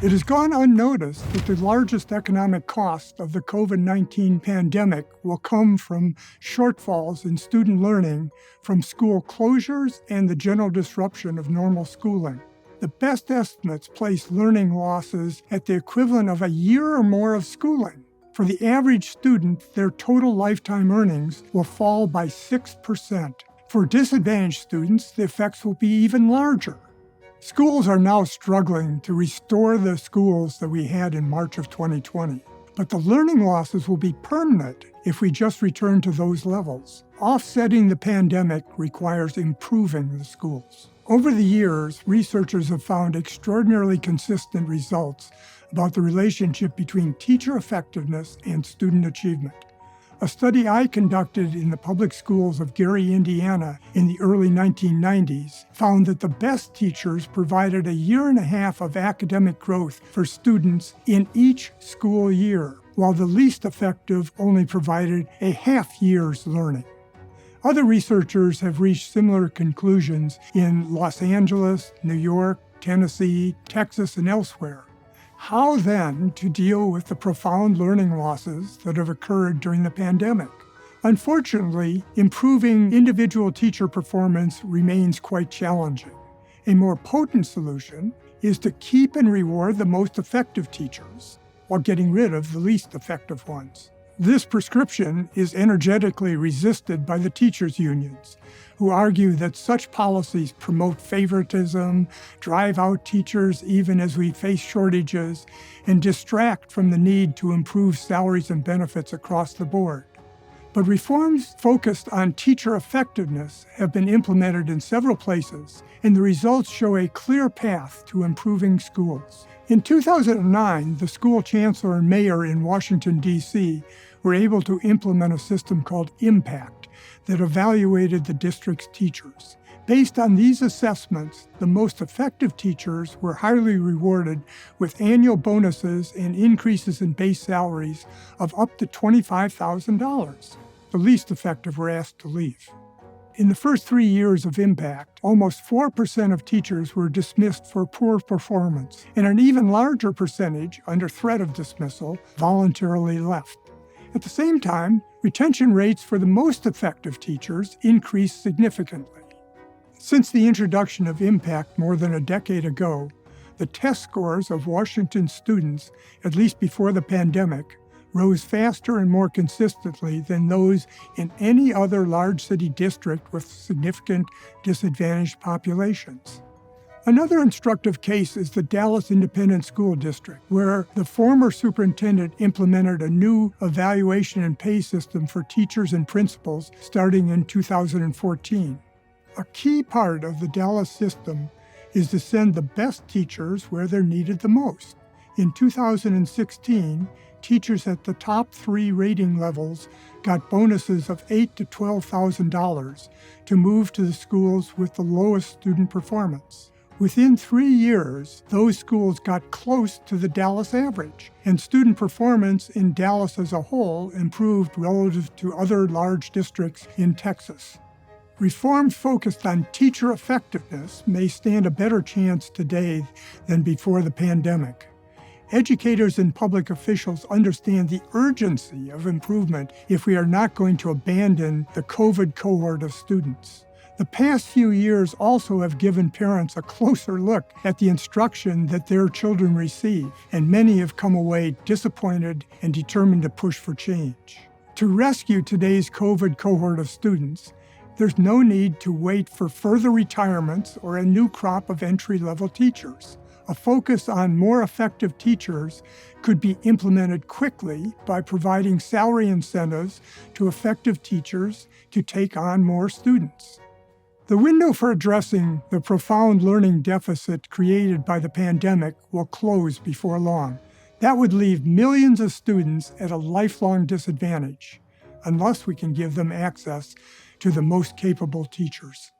It has gone unnoticed that the largest economic cost of the COVID-19 pandemic will come from shortfalls in student learning from school closures and the general disruption of normal schooling. The best estimates place learning losses at the equivalent of a year or more of schooling. For the average student, their total lifetime earnings will fall by 6%. For disadvantaged students, the effects will be even larger. Schools are now struggling to restore the schools that we had in March of 2020. But the learning losses will be permanent if we just return to those levels. Offsetting the pandemic requires improving the schools. Over the years, researchers have found extraordinarily consistent results about the relationship between teacher effectiveness and student achievement. A study I conducted in the public schools of Gary, Indiana in the early 1990s found that the best teachers provided a year and a half of academic growth for students in each school year, while the least effective only provided a half year's learning. Other researchers have reached similar conclusions in Los Angeles, New York, Tennessee, Texas, and elsewhere. How then to deal with the profound learning losses that have occurred during the pandemic? Unfortunately, improving individual teacher performance remains quite challenging. A more potent solution is to keep and reward the most effective teachers while getting rid of the least effective ones. This prescription is energetically resisted by the teachers' unions, who argue that such policies promote favoritism, drive out teachers even as we face shortages, and distract from the need to improve salaries and benefits across the board. But reforms focused on teacher effectiveness have been implemented in several places, and the results show a clear path to improving schools. In 2009, the school chancellor and mayor in Washington, D.C. were able to implement a system called Impact that evaluated the district's teachers. Based on these assessments, the most effective teachers were highly rewarded with annual bonuses and increases in base salaries of up to $25,000. The least effective were asked to leave. In the first 3 years of Impact, almost 4% of teachers were dismissed for poor performance, and an even larger percentage, under threat of dismissal, voluntarily left. At the same time, retention rates for the most effective teachers increased significantly. Since the introduction of Impact more than a decade ago, the test scores of Washington students, at least before the pandemic, rose faster and more consistently than those in any other large city district with significant disadvantaged populations. Another instructive case is the Dallas Independent School District, where the former superintendent implemented a new evaluation and pay system for teachers and principals starting in 2014. A key part of the Dallas system is to send the best teachers where they're needed the most. In 2016, teachers at the top 3 rating levels got bonuses of $8,000 to $12,000 to move to the schools with the lowest student performance. Within 3 years, those schools got close to the Dallas average, and student performance in Dallas as a whole improved relative to other large districts in Texas. Reforms focused on teacher effectiveness may stand a better chance today than before the pandemic. Educators and public officials understand the urgency of improvement if we are not going to abandon the COVID cohort of students. The past few years also have given parents a closer look at the instruction that their children receive, and many have come away disappointed and determined to push for change. To rescue today's COVID cohort of students, there's no need to wait for further retirements or a new crop of entry-level teachers. A focus on more effective teachers could be implemented quickly by providing salary incentives to effective teachers to take on more students. The window for addressing the profound learning deficit created by the pandemic will close before long. That would leave millions of students at a lifelong disadvantage, unless we can give them access to the most capable teachers.